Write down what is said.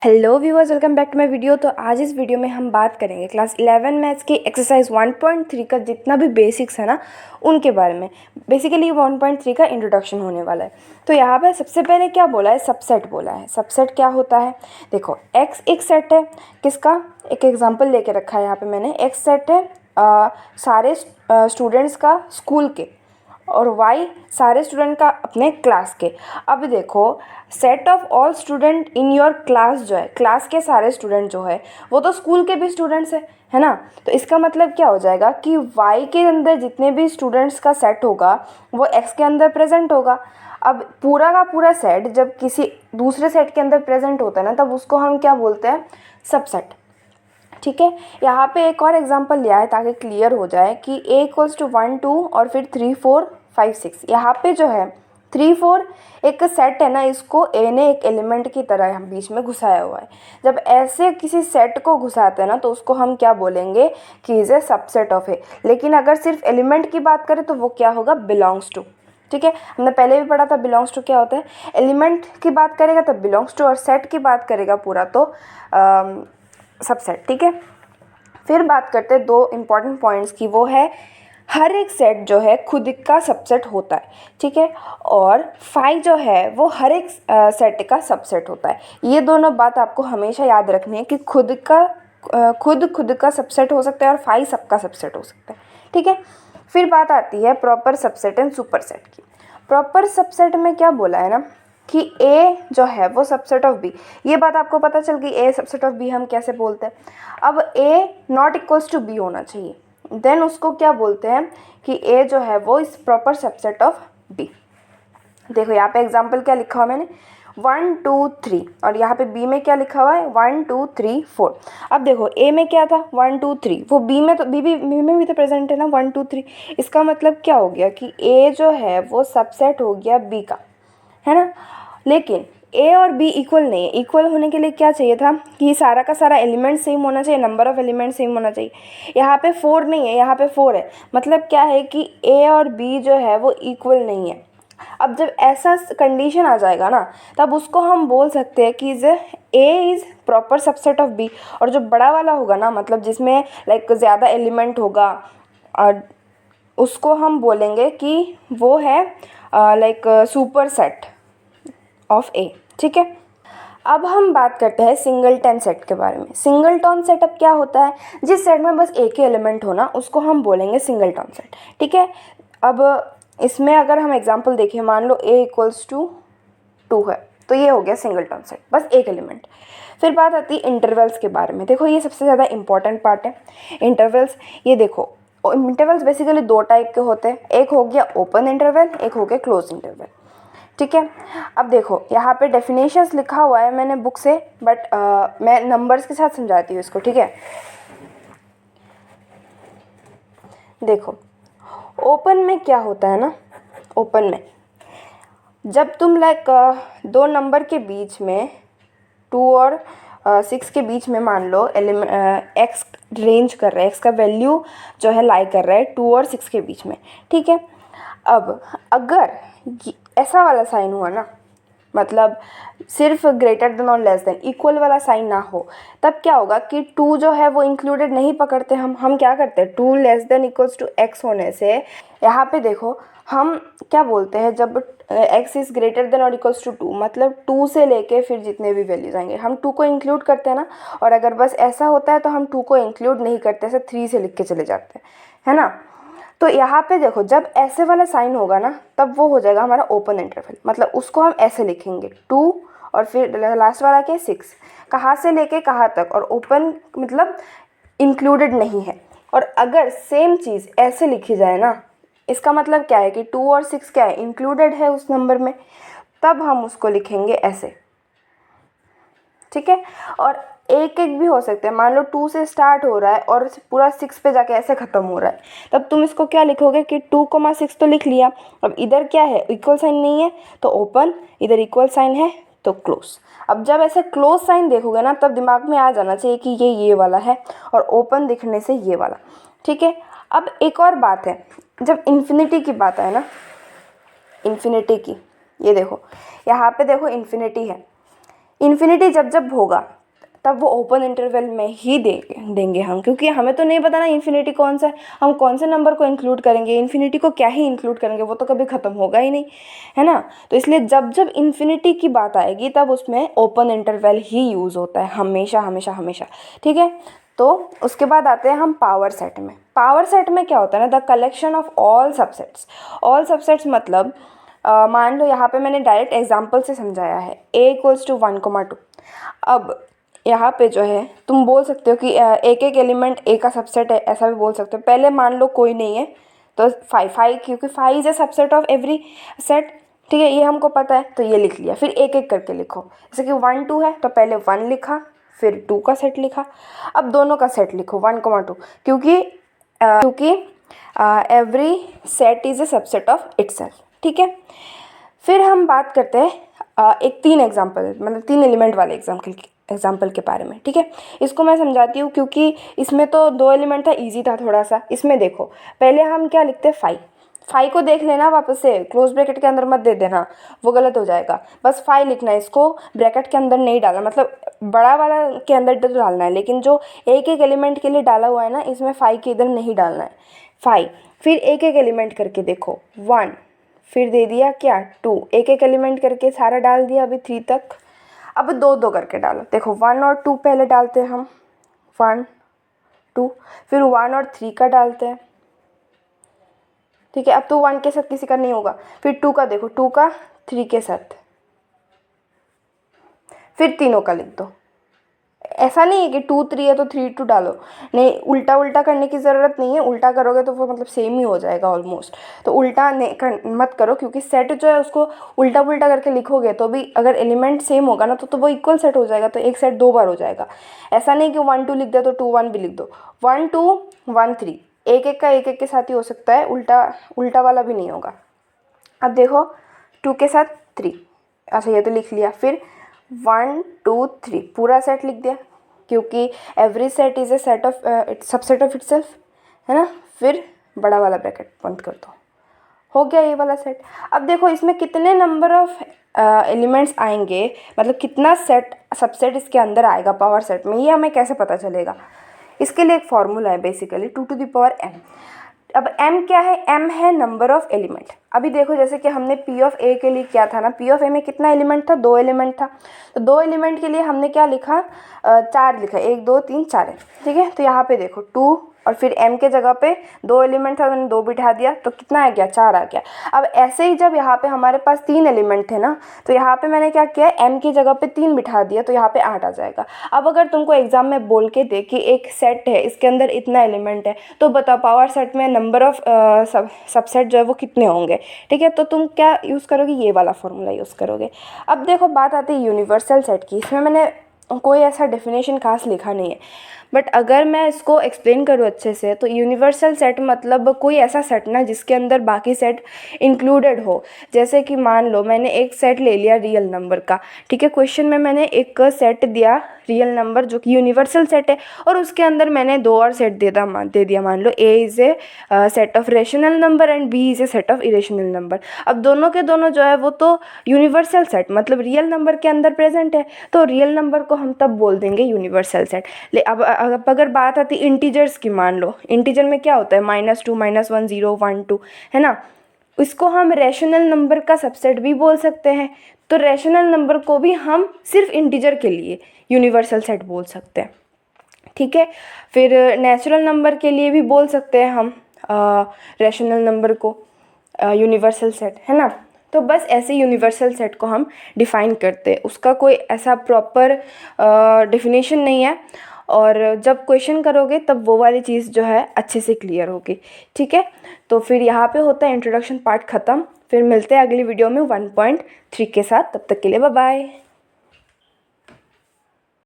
Hello viewers, welcome back to my video. तो आज इस वीडियो में हम बात करेंगे क्लास 11 मैथ्स की एक्सरसाइज 1.3 का जितना भी बेसिक्स है ना उनके बारे में। बेसिकली 1.3 का इंट्रोडक्शन होने वाला है। तो यहाँ पर सबसे पहले क्या बोला है, सबसेट बोला है। सबसेट क्या होता है, देखो एक्स एक सेट है किसका, एक एग्जांपल लेके रखा है यहाँ पे मैंने। एक्स सेट है सारे स्टूडेंट्स का स्कूल के, और वाई सारे स्टूडेंट का अपने क्लास के। अब देखो set of all student in your class जो है, क्लास के सारे स्टूडेंट जो है वो तो स्कूल के भी स्टूडेंट्स है ना। तो इसका मतलब क्या हो जाएगा कि वाई के अंदर जितने भी स्टूडेंट्स का सेट होगा वो एक्स के अंदर प्रेजेंट होगा। अब पूरा का पूरा सेट जब किसी दूसरे सेट के अंदर प्रेजेंट होता है ना, तब उसको हम क्या बोलते हैं, सबसेट। ठीक है, यहाँ पे एक और एग्जांपल लिया है ताकि क्लियर हो जाए कि a इक्वल्स टू 1 2 और फिर 3 4 5 6। यहाँ पे जो है 3 4 एक सेट है ना, इसको a ने एक एलिमेंट की तरह हम बीच में घुसाया हुआ है। जब ऐसे किसी सेट को घुसाते हैं ना तो उसको हम क्या बोलेंगे कि इज़ ए सबसेट ऑफ ए। लेकिन अगर सिर्फ एलिमेंट की बात करें तो वो क्या होगा, बिलोंग्स टू। ठीक है, हमने पहले भी पढ़ा था बिलोंग्स टू क्या होता है। एलिमेंट की बात करेगा तो बिलोंग्स टू, और सेट की बात करेगा पूरा तो सबसेट। ठीक है, फिर बात करते हैं दो इम्पॉर्टेंट पॉइंट्स की। वो है हर एक सेट जो है खुद का सबसेट होता है। ठीक है, और फाई जो है वो हर एक सेट का सबसेट होता है। ये दोनों बात आपको हमेशा याद रखनी है कि खुद का सबसेट हो सकता है और फाई सबका सबसेट हो सकता है। ठीक है, फिर बात आती है proper subset and super set की। प्रॉपर सबसेट में क्या बोला है ना कि A जो है वो सबसेट ऑफ B। ये बात आपको पता चल गई, A सबसेट ऑफ B हम कैसे बोलते हैं। अब A not equals to B होना चाहिए, देन उसको क्या बोलते हैं कि A जो है वो इस प्रॉपर सबसेट ऑफ B। देखो यहाँ पे एग्जांपल क्या लिखा हुआ मैंने, 1 2 3, और यहाँ पे B में क्या लिखा हुआ है, 1 2 3 4। अब देखो A में क्या था 1 2 3, वो B में तो B में भी तो प्रेजेंट है ना 1 2 3। इसका मतलब क्या हो गया कि A जो है वो सबसेट हो गया B का, है ना। लेकिन A और B इक्वल नहीं है। इक्वल होने के लिए क्या चाहिए था कि सारा का सारा एलिमेंट सेम होना चाहिए, नंबर ऑफ एलिमेंट सेम होना चाहिए। यहाँ पे 4 नहीं है, यहाँ पे 4 है। मतलब क्या है कि A और B जो है वो इक्वल नहीं है। अब जब ऐसा कंडीशन आ जाएगा ना, तब उसको हम बोल सकते हैं कि A is proper subset of B। और जो बड़ा वाला होगा ना, मतलब जिसमें लाइक ज़्यादा एलिमेंट होगा, और उसको हम बोलेंगे कि वो है लाइक सुपर सेट ऑफ ए। ठीक है, अब हम बात करते हैं सिंगलटन सेट के बारे में। सिंगलटन सेटअप क्या होता है, जिस सेट में बस एक ही एलिमेंट होना उसको हम बोलेंगे सिंगलटन सेट। ठीक है, अब इसमें अगर हम एग्जांपल देखें, मान लो a इक्वल्स टू 2 है, तो ये हो गया सिंगलटन सेट, बस एक एलिमेंट। फिर बात आती है इंटरवल्स के बारे में। देखो ये सबसे ज़्यादा इंपॉर्टेंट पार्ट है, इंटरवल्स। ये देखो इंटरवल्स बेसिकली दो टाइप के होते हैं, एक हो गया ओपन इंटरवल, एक हो गया क्लोज इंटरवल। ठीक है, अब देखो यहाँ पे डेफिनेशंस लिखा हुआ है मैंने बुक से, बट मैं नंबर्स के साथ समझाती हूँ इसको। ठीक है, देखो ओपन में क्या होता है ना, ओपन में जब तुम लाइक दो नंबर के बीच में 2 और 6 के बीच में मान लो एक्स रेंज कर रहा है, एक्स का वैल्यू जो है लाई कर रहा है 2 और 6 के बीच में। ठीक है, अब अगर ऐसा वाला साइन हुआ ना, मतलब सिर्फ ग्रेटर देन और लेस देन, इक्वल वाला साइन ना हो, तब क्या होगा कि 2 जो है वो इंक्लूडेड नहीं पकड़ते हम क्या करते हैं, 2 less than equals to x होने से यहाँ पे देखो हम क्या बोलते हैं, जब x इज़ ग्रेटर देन और इक्वल्स टू 2, मतलब 2 से लेके फिर जितने भी वैल्यूज आएंगे हम 2 को इंक्लूड करते हैं ना। और अगर बस ऐसा होता है तो हम 2 को इंक्लूड नहीं करते, ऐसे 3 से लिख के चले जाते हैं, है ना। तो यहाँ पे देखो जब ऐसे वाला साइन होगा ना, तब वो हो जाएगा हमारा ओपन इंटरवल। मतलब उसको हम ऐसे लिखेंगे 2 और फिर लास्ट वाला क्या 6, कहाँ से लेके कहाँ तक, और ओपन मतलब इंक्लूडेड नहीं है। और अगर सेम चीज़ ऐसे लिखी जाए ना, इसका मतलब क्या है कि 2 और 6 क्या है, इंक्लूडेड है उस नंबर में, तब हम उसको लिखेंगे ऐसे। ठीक है, और एक एक भी हो सकते हैं, मान लो 2 से स्टार्ट हो रहा है और पूरा 6 पे जाके ऐसे ख़त्म हो रहा है, तब तुम इसको क्या लिखोगे कि 2,6 तो लिख लिया। अब इधर क्या है, इक्वल साइन नहीं है तो ओपन, इधर इक्वल साइन है तो क्लोज। अब जब ऐसे क्लोज साइन देखोगे ना, तब दिमाग में आ जाना चाहिए कि ये वाला है, और ओपन दिखने से ये वाला। ठीक है, अब एक और बात है, जब इन्फिनिटी की बात आए ना, इन्फिनिटी की, ये देखो यहाँ पे देखो इन्फिनिटी है, इन्फिनिटी जब जब होगा तब वो ओपन इंटरवल में ही देंगे हम, क्योंकि हमें तो नहीं पता ना इन्फिनिटी कौन सा है, हम कौन से नंबर को इंक्लूड करेंगे, इन्फिनिटी को क्या ही इंक्लूड करेंगे, वो तो कभी ख़त्म होगा ही नहीं, है ना। तो इसलिए जब जब इन्फिनिटी की बात आएगी तब उसमें ओपन इंटरवल ही यूज़ होता है, हमेशा हमेशा हमेशा, ठीक है। तो उसके बाद आते हैं हम पावर सेट में। पावर सेट में क्या होता है ना, the collection of all subsets. All subsets मतलब मान लो यहाँ पे मैंने डायरेक्ट एग्जांपल से समझाया है, a=1,2। अब यहाँ पे जो है तुम बोल सकते हो कि एक एक एलिमेंट ए का सबसेट है, ऐसा भी बोल सकते हो। पहले मान लो कोई नहीं है तो 5 क्योंकि 5 is a subset of every set, ठीक है, ये हमको पता है, तो ये लिख लिया। फिर एक एक करके लिखो, जैसे कि 1 2 है तो पहले 1 लिखा, फिर 2 का सेट लिखा। अब दोनों का सेट लिखो 1,2, क्योंकि every set is a subset of itself, ठीक है। फिर हम बात करते हैं एक 3 एग्जाम्पल, मतलब 3 एलिमेंट वाले एग्जाम्पल के बारे में, ठीक है। इसको मैं समझाती हूँ क्योंकि इसमें तो 2 एलिमेंट था, इजी था थोड़ा सा। इसमें देखो पहले हम क्या लिखते हैं 5 को देख लेना वापस से, क्लोज ब्रैकेट के अंदर मत दे देना, वो गलत हो जाएगा। बस 5 लिखना है, इसको ब्रैकेट के अंदर नहीं डालना, मतलब बड़ा वाला के अंदर तो डालना है, लेकिन जो एक एक एलिमेंट के लिए डाला हुआ है ना, इसमें 5 के इधर नहीं डालना है। 5 फिर एक एक एलिमेंट करके देखो 1, फिर दे दिया क्या 2, एक एक एलिमेंट करके सारा डाल दिया अभी 3 तक। अब 2 2 करके डालो, देखो 1 और 2 पहले डालते हैं हम, 1 2, फिर 1 और 3 का डालते हैं, ठीक है। अब तो 1 के साथ किसी का नहीं होगा, फिर 2 का देखो, 2 का 3 के साथ, फिर तीनों का लिख दो। ऐसा नहीं है कि 2 3 है तो 3 2 डालो, नहीं, उल्टा उल्टा करने की ज़रूरत नहीं है। उल्टा करोगे तो वो मतलब सेम ही हो जाएगा ऑलमोस्ट, तो उल्टा मत करो, क्योंकि सेट जो है उसको उल्टा पुल्टा करके लिखोगे तो भी अगर एलिमेंट सेम होगा ना तो वो इक्वल सेट हो जाएगा, तो एक सेट 2 बार हो जाएगा। ऐसा नहीं कि 1 2 लिख दिया तो 2 1 भी लिख दो, 1 2 1 3, एक एक का एक एक के साथ ही हो सकता है, उल्टा वाला भी नहीं होगा। अब देखो 2 के साथ 3, अच्छा ये तो लिख लिया। फिर 1 2 3 पूरा सेट लिख दिया, क्योंकि every set is a set of subset of itself, है ना। फिर बड़ा वाला ब्रैकेट बंद कर दो, हो गया ये वाला सेट। अब देखो इसमें कितने नंबर ऑफ एलिमेंट्स आएंगे, मतलब कितना सेट सबसेट इसके अंदर आएगा पावर सेट में, ये हमें कैसे पता चलेगा। इसके लिए एक फॉर्मूला है basically 2 to the power m। अब m क्या है, m है नंबर ऑफ एलिमेंट। अभी देखो जैसे कि हमने p ऑफ a के लिए क्या था ना, p ऑफ a में कितना एलिमेंट था, 2 एलिमेंट था, तो 2 एलिमेंट के लिए हमने क्या लिखा, 4 लिखा, 1 2 3 4 है, ठीक है। तो यहाँ पे देखो 2 और फिर m के जगह पे 2 एलिमेंट था, मैंने 2 बिठा दिया, तो कितना आ गया, 4 आ गया। अब ऐसे ही जब यहाँ पे हमारे पास 3 एलिमेंट थे ना, तो यहाँ पे मैंने क्या किया, m की जगह पे 3 बिठा दिया, तो यहाँ पे 8 आ जाएगा। अब अगर तुमको एग्जाम में बोल के दे कि एक सेट है, इसके अंदर इतना एलिमेंट है, तो बताओ पावर सेट में नंबर ऑफ सबसेट जो है वो कितने होंगे, ठीक है। तो तुम क्या यूज़ करोगे, ये वाला फॉर्मूला यूज़ करोगे। अब देखो बात आती है यूनिवर्सल सेट की, इसमें मैंने कोई ऐसा डेफिनेशन खास लिखा नहीं है, बट अगर मैं इसको एक्सप्लेन करूँ अच्छे से, तो यूनिवर्सल सेट मतलब कोई ऐसा सेट ना जिसके अंदर बाकी सेट इंक्लूडेड हो। जैसे कि मान लो मैंने एक सेट ले लिया रियल नंबर का, ठीक है, क्वेश्चन में मैंने एक सेट दिया रियल नंबर जो कि यूनिवर्सल सेट है, और उसके अंदर मैंने 2 और सेट दे दिया, मान लो a is a set of rational number and b is a set of irrational number. अब दोनों के दोनों जो है वो तो यूनिवर्सल सेट मतलब रियल नंबर के अंदर प्रेजेंट है, तो रियल नंबर को हम तब बोल देंगे यूनिवर्सल सेट। अब अगर बात आती इंटीजर्स की, मान लो इंटीजर में क्या होता है, -2 -1 0 1 2, है ना, इसको हम रैशनल नंबर का सबसेट भी बोल सकते हैं। तो रैशनल नंबर को भी हम सिर्फ इंटीजर के लिए यूनिवर्सल सेट बोल सकते हैं, ठीक है। फिर नेचुरल नंबर के लिए भी बोल सकते हैं हम रैशनल नंबर को यूनिवर्सल सेट, है ना। तो बस ऐसे यूनिवर्सल सेट को हम डिफ़ाइन करते हैं, उसका कोई ऐसा प्रॉपर डेफिनेशन नहीं है, और जब क्वेश्चन करोगे तब वो वाली चीज़ जो है अच्छे से क्लियर होगी, ठीक है। तो फिर यहाँ पे होता है इंट्रोडक्शन पार्ट ख़त्म, फिर मिलते हैं अगली वीडियो में 1.3 के साथ, तब तक के लिए बाय बाय।